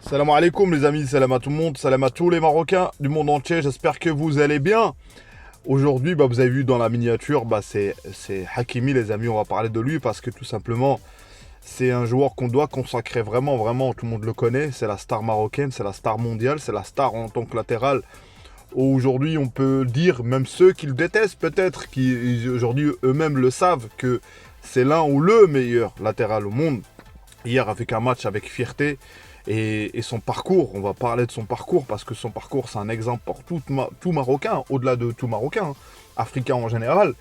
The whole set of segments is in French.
Salam alaikum les amis, salam à tout le monde, salam à tous les Marocains du monde entier, j'espère que vous allez bien. Aujourd'hui, vous avez vu dans la miniature, c'est Hakimi les amis, on va parler de lui parce que tout simplement, c'est un joueur qu'on doit consacrer vraiment, tout le monde le connaît, c'est la star marocaine, c'est la star mondiale, c'est la star en tant que latéral. Aujourd'hui, on peut dire, même ceux qui le détestent peut-être, qui aujourd'hui eux-mêmes le savent, que c'est l'un ou le meilleur latéral au monde. Hier, avec un match avec fierté et son parcours, on va parler de son parcours parce que son parcours, c'est un exemple pour tout Marocain, au-delà de tout Marocain, hein, Africain en général.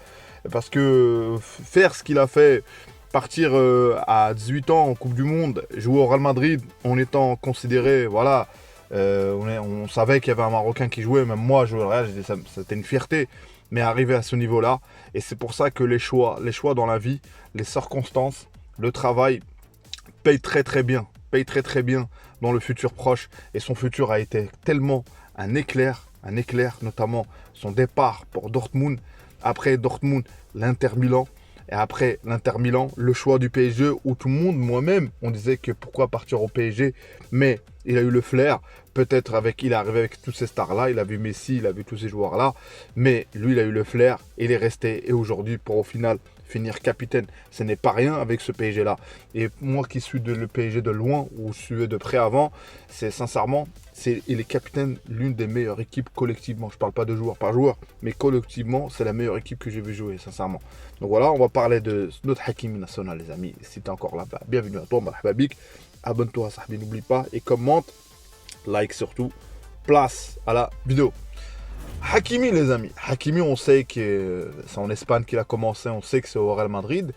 Parce que faire ce qu'il a fait, partir à 18 ans en Coupe du Monde, jouer au Real Madrid en étant considéré, voilà, on savait qu'il y avait un Marocain qui jouait, même moi, je jouais au Real, c'était une fierté. Mais arriver à ce niveau-là, et c'est pour ça que les choix dans la vie, les circonstances, le travail, paye paye très bien dans le futur proche. Et son futur a été tellement un éclair, notamment son départ pour Dortmund. Après Dortmund, l'Inter Milan. Et après l'Inter Milan, le choix du PSG où tout le monde, moi-même, on disait que pourquoi partir au PSG. Mais il a eu le flair. Peut-être il est arrivé avec tous ces stars-là. Il a vu Messi, il a vu tous ces joueurs-là. Mais lui, il a eu le flair. Il est resté. Et aujourd'hui, pour au final finir capitaine, ce n'est pas rien avec ce PSG-là. Et moi qui suis le PSG de loin, ou je suis de près avant, c'est sincèrement, il est capitaine l'une des meilleures équipes collectivement. Je ne parle pas de joueur par joueur, mais collectivement, c'est la meilleure équipe que j'ai vu jouer, sincèrement. Donc voilà, on va parler de notre Hakimi national, les amis. Si tu es encore là, bienvenue à toi, marhaba bik. Abonne-toi, sahbi, n'oublie pas, et commente, like surtout. Place à la vidéo. Hakimi, les amis. Hakimi, on sait que c'est en Espagne qu'il a commencé, on sait que c'est au Real Madrid.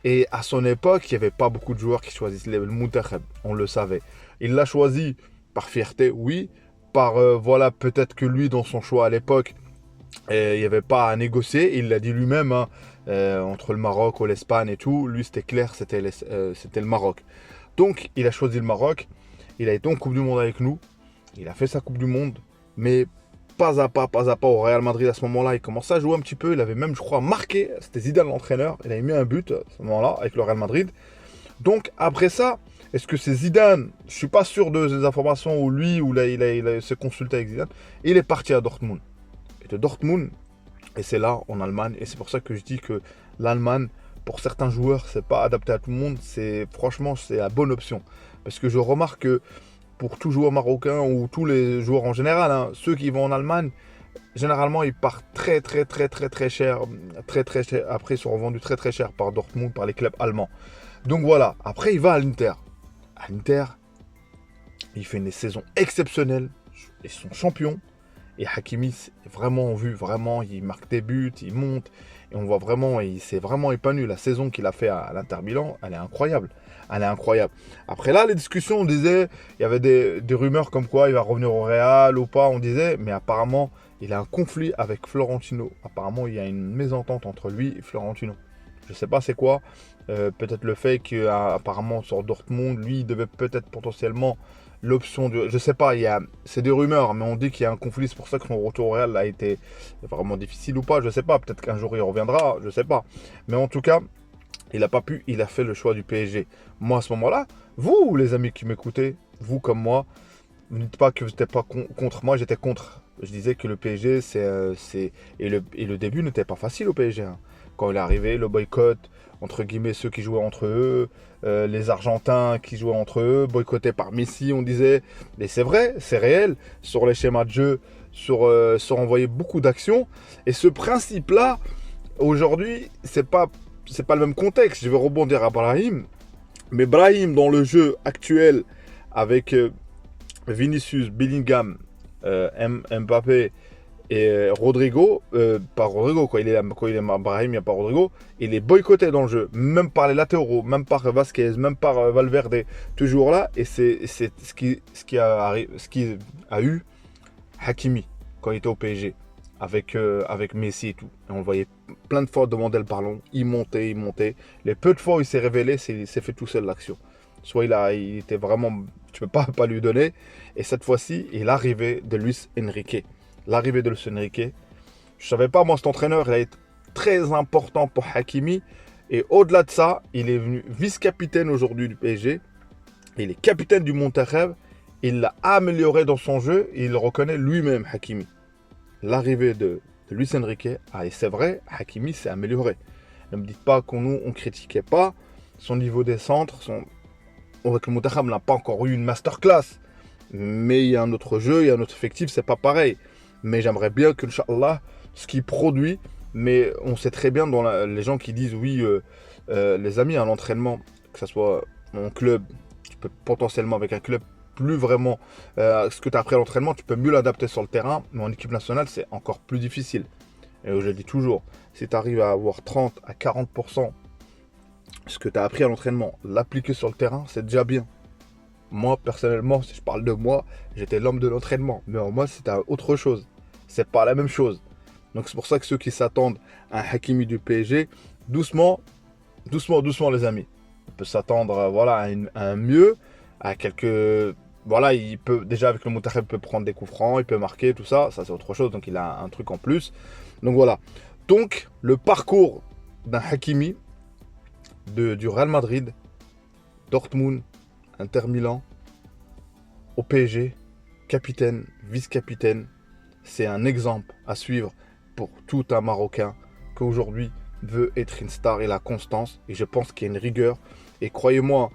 Et à son époque, il n'y avait pas beaucoup de joueurs qui choisissaient le Muntakhab, on le savait. Il l'a choisi par fierté, oui. Voilà, peut-être que lui, dans son choix à l'époque, il n'y avait pas à négocier. Il l'a dit lui-même, hein, entre le Maroc ou l'Espagne et tout. Lui, c'était clair, c'était le Maroc. Donc, il a choisi le Maroc. Il a été en Coupe du Monde avec nous. Il a fait sa Coupe du Monde. Mais pas à pas au Real Madrid à ce moment-là. Il commençait à jouer un petit peu. Il avait même, je crois, marqué. C'était Zidane l'entraîneur. Il avait mis un but à ce moment-là avec le Real Madrid. Donc après ça, est-ce que c'est Zidane? Je suis pas sûr de ces informations où lui, où là, il s'est consulté avec Zidane. Il est parti à Dortmund. Et de Dortmund, et c'est là en Allemagne. Et c'est pour ça que je dis que l'Allemagne, pour certains joueurs, c'est pas adapté à tout le monde. Franchement, c'est la bonne option. Parce que je remarque que pour tout joueur marocain ou tous les joueurs en général, hein, ceux qui vont en Allemagne, généralement ils partent très cher. Très cher. Après ils sont revendus très cher par Dortmund, par les clubs allemands. Donc voilà, après il va à l'Inter. À l'Inter, il fait une saison exceptionnelle. Ils sont champions. Et Hakimi, vraiment vu, vraiment, il marque des buts, il monte. Et on voit vraiment, il s'est vraiment épanoui. La saison qu'il a fait à l'Inter Milan, elle est incroyable. Elle est incroyable. Après là, les discussions, on disait, il y avait des rumeurs comme quoi il va revenir au Real ou pas, on disait. Mais apparemment, il a un conflit avec Florentino. Apparemment, il y a une mésentente entre lui et Florentino. Je ne sais pas c'est quoi. Peut-être le fait qu'apparemment sur Dortmund, lui, il devait peut-être potentiellement l'option de... Je sais pas, c'est des rumeurs, mais on dit qu'il y a un conflit, c'est pour ça que son retour au Real a été vraiment difficile ou pas, je sais pas, peut-être qu'un jour il reviendra, je sais pas. Mais en tout cas, il n'a pas pu, il a fait le choix du PSG. Moi à ce moment-là, vous les amis qui m'écoutez, vous comme moi, ne dites pas que vous n'étiez pas contre moi, j'étais contre. Je disais que le PSG, et le début n'était pas facile au PSG. Hein. Quand il est arrivé, le boycott, entre guillemets, ceux qui jouaient entre eux, les Argentins qui jouaient entre eux, boycottés par Messi, on disait. Mais c'est vrai, c'est réel. Sur les schémas de jeu, sur envoyer beaucoup d'actions. Et ce principe-là, aujourd'hui, c'est pas le même contexte. Je vais rebondir à Brahim. Mais Brahim, dans le jeu actuel, avec Vinicius, Bellingham, Mbappé et Rodrigo, pas Rodrigo, quand il est Brahim, il n'y a pas Rodrigo, il est boycotté dans le jeu, même par les latéraux, même par Vasquez, même par Valverde, toujours là, et c'est ce qui a eu Hakimi quand il était au PSG, avec Messi et tout. Et on le voyait plein de fois demander le ballon, il montait, les peu de fois où il s'est révélé, il s'est fait tout seul l'action. Soit il était vraiment, tu peux pas lui donner, et cette fois-ci, il l'arrivée de Luis Enrique. L'arrivée de Luis Enrique. Je savais pas, moi, cet entraîneur, il a été très important pour Hakimi. Et au-delà de ça, il est venu vice-capitaine aujourd'hui du PSG. Il est capitaine du Monterrey. il l'a amélioré dans son jeu et il le reconnaît lui-même, Hakimi. L'arrivée de Luis Enrique, et c'est vrai, Hakimi s'est amélioré. Ne me dites pas qu'on ne critiquait pas son niveau des centres. Avec le Mountakam n'a pas encore eu une masterclass. Mais il y a un autre jeu, il y a un autre effectif, c'est pas pareil. Mais j'aimerais bien que, Inch'Allah, ce qu'il produit, mais on sait très bien dans les gens qui disent oui, les amis, à l'entraînement, que ce soit en club, tu peux potentiellement avec un club plus vraiment ce que tu as appris à l'entraînement, tu peux mieux l'adapter sur le terrain, mais en équipe nationale, c'est encore plus difficile. Et je le dis toujours, si tu arrives à avoir 30 à 40% ce que tu as appris à l'entraînement, l'appliquer sur le terrain, c'est déjà bien. Moi, personnellement, si je parle de moi, j'étais l'homme de l'entraînement. Mais moi, c'était autre chose. C'est pas la même chose. Donc, c'est pour ça que ceux qui s'attendent à un Hakimi du PSG, doucement, les amis. On peut s'attendre voilà, à un mieux, à quelques... Voilà, il peut déjà avec le Mountakam, il peut prendre des coups francs, il peut marquer, tout ça. Ça, c'est autre chose. Donc, il a un truc en plus. Donc, voilà. Donc, le parcours d'un Hakimi du Real Madrid, Dortmund, Inter Milan, au PSG, capitaine, vice-capitaine, c'est un exemple à suivre pour tout un Marocain qui aujourd'hui veut être une star et la constance. Et je pense qu'il y a une rigueur. Et croyez-moi,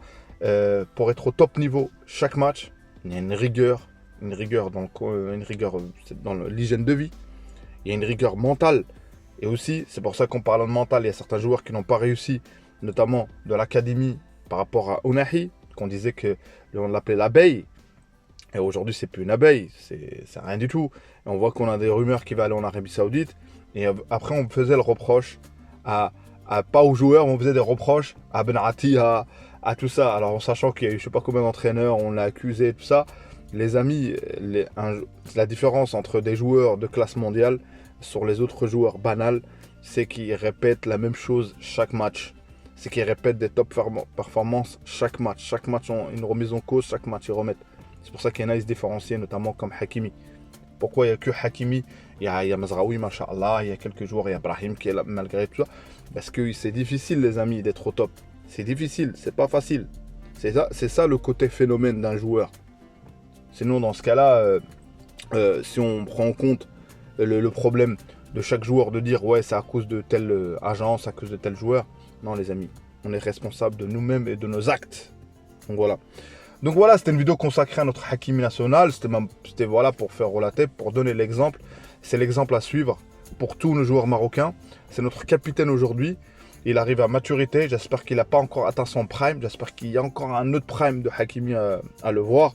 pour être au top niveau chaque match, il y a une rigueur dans l'hygiène de vie. Il y a une rigueur mentale. Et aussi, c'est pour ça qu'on parle de mental, il y a certains joueurs qui n'ont pas réussi, notamment de l'académie par rapport à Ounahi, qu'on disait qu'on l'appelait l'abeille. Et aujourd'hui, c'est plus une abeille, c'est rien du tout. Et on voit qu'on a des rumeurs qui va aller en Arabie Saoudite. Et après, on faisait le reproche pas aux joueurs, on faisait des reproches à Benati, à tout ça. Alors, en sachant qu'il y a eu je sais pas combien d'entraîneurs, on l'a accusé, tout ça. Les amis, la différence entre des joueurs de classe mondiale sur les autres joueurs banals, c'est qu'ils répètent la même chose chaque match. C'est qu'ils répètent des top performances chaque match. Chaque match, une remise en cause, chaque match, ils remettent. C'est pour ça qu'il y en a, ils se différencient, notamment comme Hakimi. Pourquoi il n'y a que Hakimi? Il y a Mazraoui, Masha'Allah, il y a quelques joueurs, il y a Brahim qui est là malgré tout ça. Parce que c'est difficile, les amis, d'être au top. C'est difficile, c'est pas facile. C'est ça le côté phénomène d'un joueur. Sinon, dans ce cas-là, si on prend en compte le problème de chaque joueur de dire ouais, c'est à cause de telle agence, à cause de tel joueur. Non, les amis, on est responsable de nous-mêmes et de nos actes. Donc voilà, c'était une vidéo consacrée à notre Hakimi national. C'était voilà, pour faire relater, pour donner l'exemple. C'est l'exemple à suivre pour tous nos joueurs marocains. C'est notre capitaine aujourd'hui. Il arrive à maturité. J'espère qu'il n'a pas encore atteint son prime. J'espère qu'il y a encore un autre prime de Hakimi à le voir.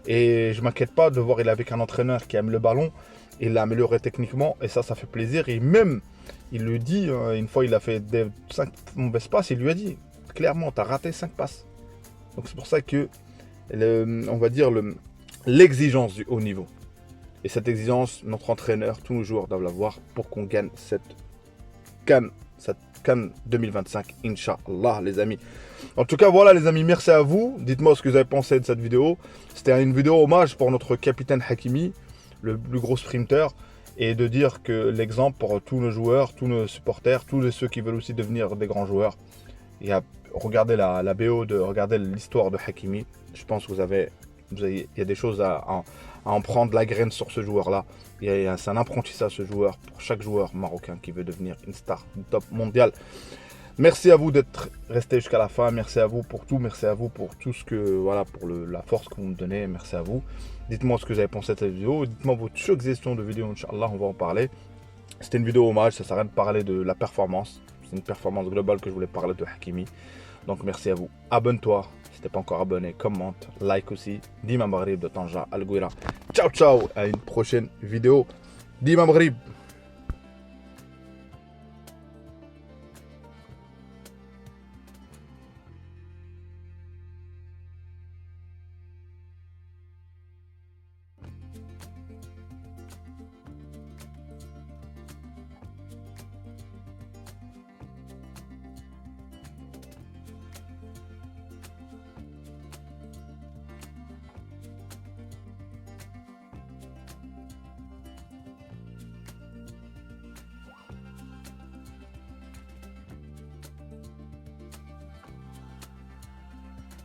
Et je ne m'inquiète pas de voir il est avec un entraîneur qui aime le ballon. Il l'a amélioré techniquement et ça fait plaisir. Et même, il le dit, une fois il a fait 5 mauvaises passes, il lui a dit clairement, tu as raté 5 passes. Donc c'est pour ça que, on va dire, l'exigence du haut niveau. Et cette exigence, notre entraîneur, tous nos joueurs doivent l'avoir pour qu'on gagne cette CAN 2025, Inch'Allah, les amis. En tout cas, voilà, les amis, merci à vous. Dites-moi ce que vous avez pensé de cette vidéo. C'était une vidéo hommage pour notre capitaine Hakimi, le plus gros sprinter, et de dire que l'exemple pour tous nos joueurs, tous nos supporters, tous ceux qui veulent aussi devenir des grands joueurs. Regardez la BO, regardez l'histoire de Hakimi. Je pense que il y a des choses à en prendre la graine sur ce joueur-là. C'est un apprentissage ce joueur pour chaque joueur marocain qui veut devenir une star, une top mondiale. Merci à vous d'être resté jusqu'à la fin. Merci à vous pour tout. Merci à vous pour tout ce que, voilà, pour la force que vous me donnez. Merci à vous. Dites-moi ce que vous avez pensé de cette vidéo. Dites-moi vos suggestions de vidéos. Inch'Allah, on va en parler. C'était une vidéo hommage. Ça sert à rien de parler de la performance. C'est une performance globale que je voulais parler de Hakimi. Donc merci à vous. Abonne-toi si t'es pas encore abonné. Commente, like aussi. Dima Maghrib de Tanja Al Gouira. Ciao, ciao. À une prochaine vidéo. Dima Maghrib.